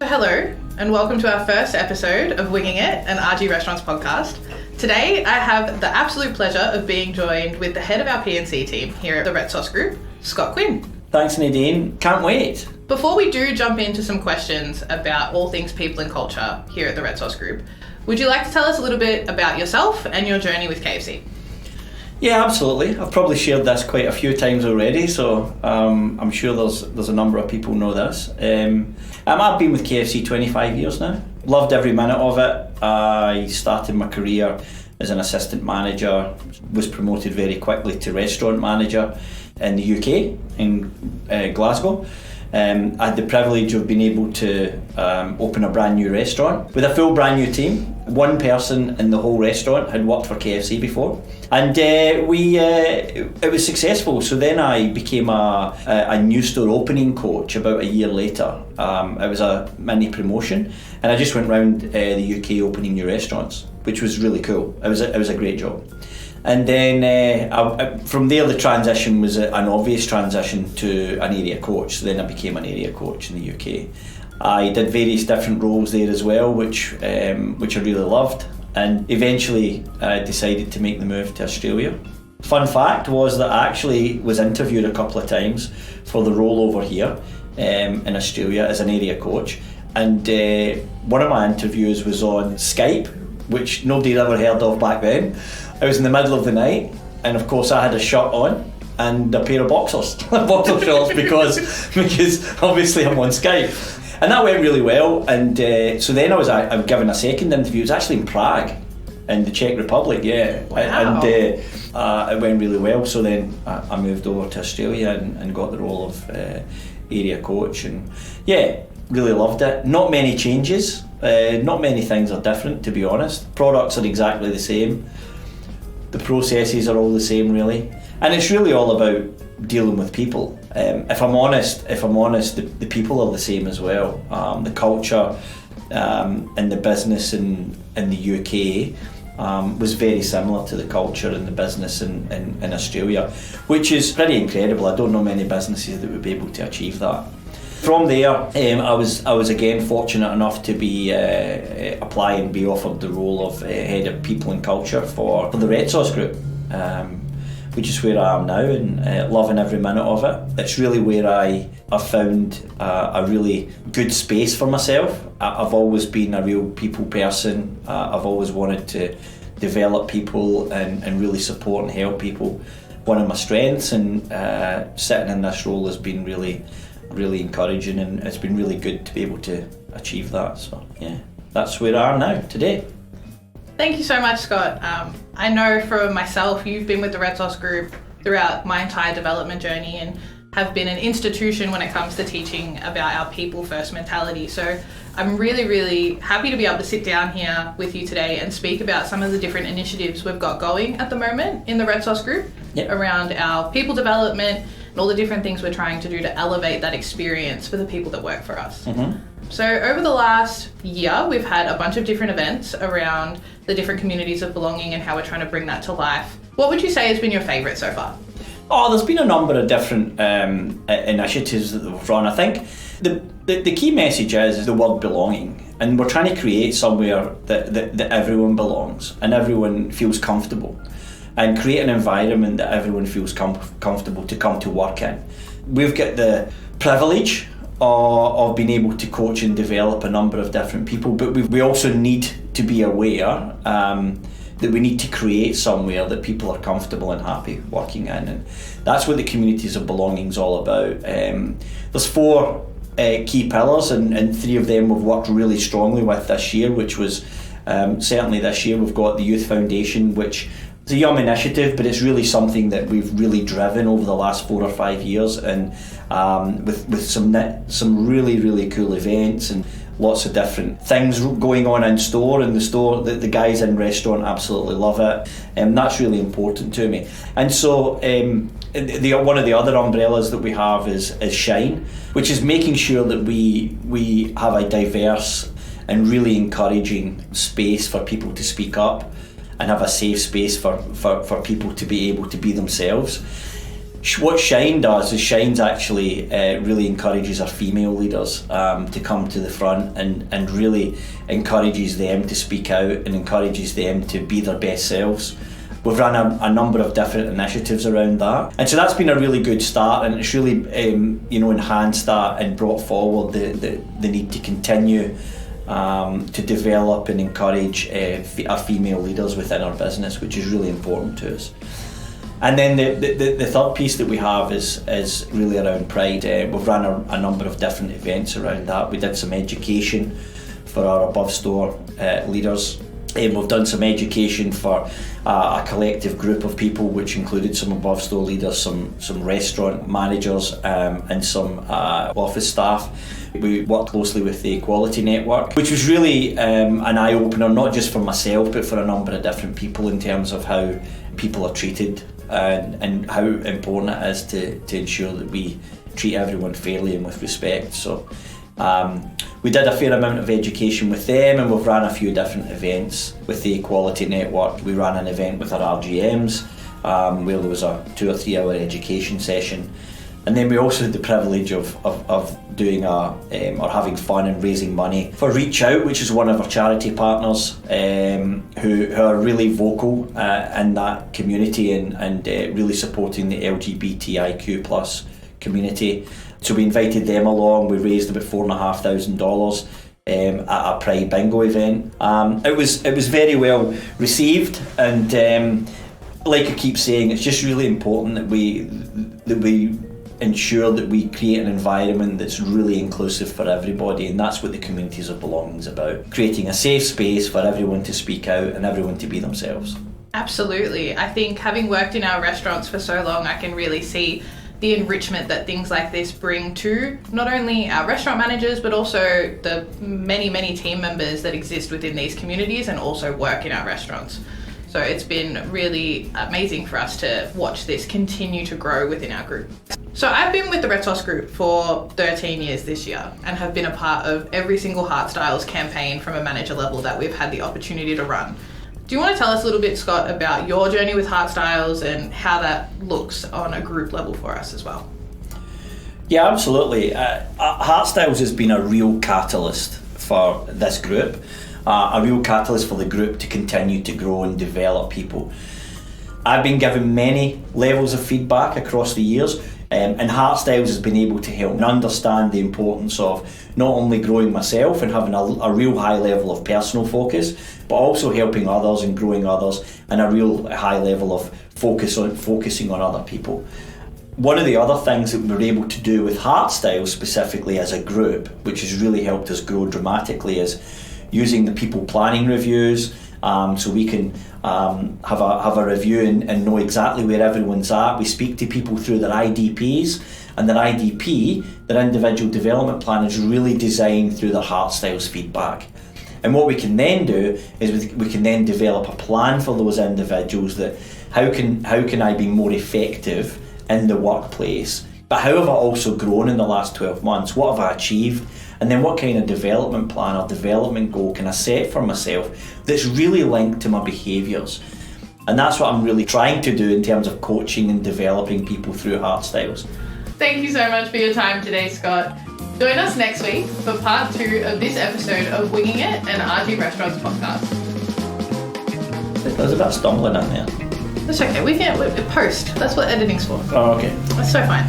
Hello, and welcome to our first episode of Wingin It, an RG Restaurants podcast. Today, I have the absolute pleasure of being joined with the head of our P&C team here at the Red Sauce Group, Scott Quinn. Thanks, Nadine. Can't wait. Before we do jump into some questions about all things people and culture here at the Red Sauce Group, would you like to tell us a little bit about yourself and your journey with KFC? Yeah, absolutely. I've probably shared this quite a few times already, so I'm sure there's a number of people know this. I've been with KFC 25 years now. Loved every minute of it. I started my career as an assistant manager, was promoted very quickly to restaurant manager in the UK, in Glasgow. I had the privilege of being able to open a brand new restaurant with a full brand new team. One person in the whole restaurant had worked for KFC before, and it was successful. So then I became a new store opening coach about a year later. It was a mini promotion, and I just went around the UK opening new restaurants, which was really cool. It was a great job. And then from there, the transition was an obvious transition to an area coach. So then I became an area coach in the UK. I did various different roles there as well, which I really loved. And eventually decided to make the move to Australia. Fun fact was that I actually was interviewed a couple of times for the role over here in Australia as an area coach. And one of my interviews was on Skype, which nobody had ever heard of back then. I was in the middle of the night, and of course I had a shirt on and a pair of boxer shorts because obviously I'm on Skype. And that went really well, and so then I was given a second interview. It was actually in Prague, in the Czech Republic, yeah. Wow. And it went really well, so then I moved over to Australia and got the role of area coach, and yeah, really loved it. Not many changes, not many things are different, to be honest. Products are exactly the same. The processes are all the same, really, and it's really all about dealing with people. If I'm honest, the people are the same as well. The culture in the business in the UK was very similar to the culture in the business in Australia, which is pretty incredible. I don't know many businesses that would be able to achieve that. From there, I was again fortunate enough to be apply and be offered the role of head of people and culture for the Red Sauce Group, which is where I am now, and loving every minute of it. It's really where I've found a really good space for myself. I've always been a real people person. I've always wanted to develop people and really support and help people. One of my strengths, and sitting in this role has been really encouraging, and it's been really good to be able to achieve that. So yeah, that's where I am now today. Thank you so much, Scott. I know for myself, you've been with the Red Sauce Group throughout my entire development journey and have been an institution when it comes to teaching about our people first mentality. So I'm really, really happy to be able to sit down here with you today and speak about some of the different initiatives we've got going at the moment in the Red Sauce Group. Yep. Around our people development and all the different things we're trying to do to elevate that experience for the people that work for us. Mm-hmm. So over the last year, we've had a bunch of different events around the different communities of belonging and how we're trying to bring that to life. What would you say has been your favourite so far? Oh, there's been a number of different initiatives that we've run. I think the key message is the word belonging, and we're trying to create somewhere that everyone belongs and everyone feels comfortable, and create an environment that everyone feels comfortable to come to work in. We've got the privilege of being able to coach and develop a number of different people, but we also need to be aware that we need to create somewhere that people are comfortable and happy working in, and that's what the communities of belonging is all about. There's 4 key pillars, and 3 of them we've worked really strongly with this year, which was certainly this year we've got the Youth Foundation, which is a young initiative, but it's really something that we've really driven over the last 4 or 5 years, and with some really cool events and lots of different things going on in store. And the guys in restaurant absolutely love it, and that's really important to me. And so one of the other umbrellas that we have is Shine, which is making sure that we have a diverse and really encouraging space for people to speak up and have a safe space for people to be able to be themselves. What Shine does is Shine's actually really encourages our female leaders to come to the front and really encourages them to speak out and encourages them to be their best selves. We've run a number of different initiatives around that, and so that's been a really good start, and it's really enhanced that and brought forward the need to continue to develop and encourage our female leaders within our business, which is really important to us. And then the third piece that we have is really around pride. We've run a number of different events around that. We did some education for our above store leaders. We've done some education for a collective group of people, which included some above store leaders, some restaurant managers, and some office staff. We worked closely with the Equality Network, which was really an eye-opener, not just for myself, but for a number of different people in terms of how people are treated and how important it is to ensure that we treat everyone fairly and with respect. So we did a fair amount of education with them, and we've ran a few different events with the Equality Network. We ran an event with our RGMs where there was a 2 or 3 hour education session, and then we also had the privilege of doing or having fun and raising money for Reach Out, which is one of our charity partners who are really vocal in that community and really supporting the LGBTIQ+ community. So we invited them along. We raised about $4,500 at a Pride Bingo event. It was very well received, and like I keep saying, it's just really important that we ensure that we create an environment that's really inclusive for everybody, and that's what the communities of belonging is about. Creating a safe space for everyone to speak out and everyone to be themselves. Absolutely. I think having worked in our restaurants for so long, I can really see the enrichment that things like this bring to not only our restaurant managers, but also the many team members that exist within these communities and also work in our restaurants. So it's been really amazing for us to watch this continue to grow within our group. So I've been with the Red Sauce Group for 13 years this year and have been a part of every single Heart Styles campaign from a manager level that we've had the opportunity to run. Do you want to tell us a little bit, Scott, about your journey with Heart Styles and how that looks on a group level for us as well? Yeah, absolutely. Heart Styles has been a real catalyst for this group, a real catalyst for the group to continue to grow and develop people. I've been given many levels of feedback across the years, and Heart Styles has been able to help me understand the importance of not only growing myself and having a real high level of personal focus, but also helping others and growing others, and a real high level of focusing on other people. One of the other things that we were able to do with Heart Styles specifically as a group, which has really helped us grow dramatically, is using the people planning reviews, so we can have a review and know exactly where everyone's at. We speak to people through their IDPs, and their IDP, their individual development plan, is really designed through their Heart Styles feedback. And what we can then do is we can then develop a plan for those individuals that how can I be more effective in the workplace, but how have I also grown in the last 12 months? What have I achieved? And then what kind of development plan or development goal can I set for myself that's really linked to my behaviours? And that's what I'm really trying to do in terms of coaching and developing people through Heart Styles. Thank you so much for your time today, Scott. Join us next week for part 2 of this episode of Winging It, an RG Restaurants podcast. There's a bit of stumbling in there. That's okay, we can post. That's what editing's for. Oh, okay. That's so fine.